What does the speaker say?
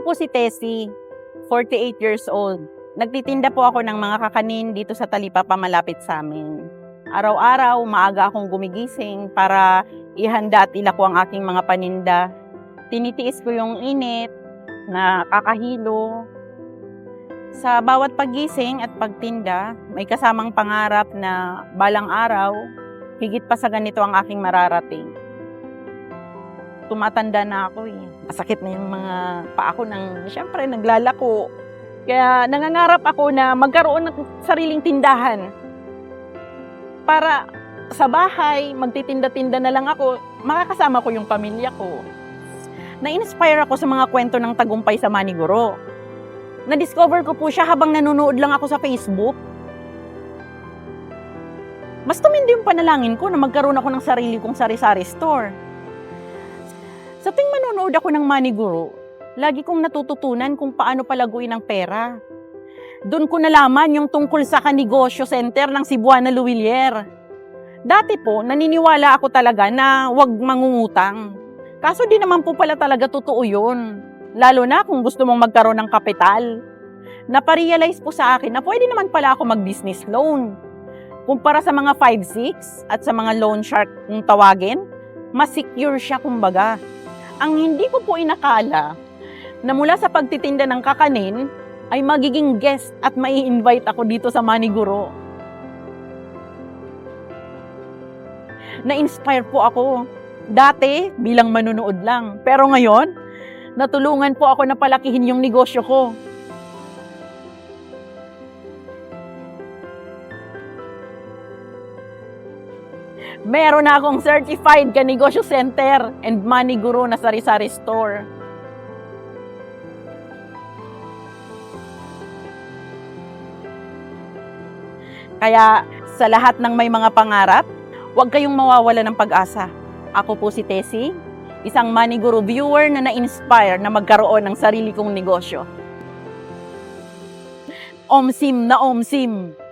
po si Tessie, 48 years old. Nagtitinda po ako ng mga kakanin dito sa Talipapa malapit sa amin. Araw-araw, maaga akong gumigising para ihanda at ilako ang aking mga paninda. Tinitiis ko yung init na kakahilo. Sa bawat paggising at pagtinda, may kasamang pangarap na balang araw, higit pa sa ganito ang aking mararating. Tumatanda na ako eh. Masakit na yung mga paa ko siyempre naglalako. Kaya nangangarap ako na magkaroon ng sariling tindahan. Para sa bahay, magtitinda-tinda na lang ako, makakasama ko yung pamilya ko. Na-inspire ako sa mga kwento ng tagumpay sa Maniguro. Na-discover ko po siya habang nanonood lang ako sa Facebook. Mas tumindi yung panalangin ko na magkaroon ako ng sarili kong sari-sari store. Sa tuwing manonood ako ng Maniguro, lagi kong natututunan kung paano palaguin ang pera. Doon ko nalaman yung tungkol sa kanegosyo center ng Cebuana Luwilier. Dati po, naniniwala ako talaga na huwag mangungutang. Kaso di naman po pala talaga totoo yun. Lalo na kung gusto mong magkaroon ng kapital. Naparealize po sa akin na pwede naman pala ako mag-business loan. Kumpara sa mga 5-6 at sa mga loan shark kung tawagin, mas secure siya kumbaga. Ang hindi ko po inakala na mula sa pagtitinda ng kakanin ay magiging guest at mai-invite ako dito sa Maniguro. Na-inspire po ako. Dati, bilang manunood lang. Pero ngayon, natulungan po ako na palakihin yung negosyo ko. Meron na akong certified kanegosyo center and Maniguro na sari-sari store. Kaya sa lahat ng may mga pangarap, huwag kayong mawawala ng pag-asa. Ako po si Tessie, isang Maniguro viewer na na-inspire na magkaroon ng sarili kong negosyo. Omsim na omsim!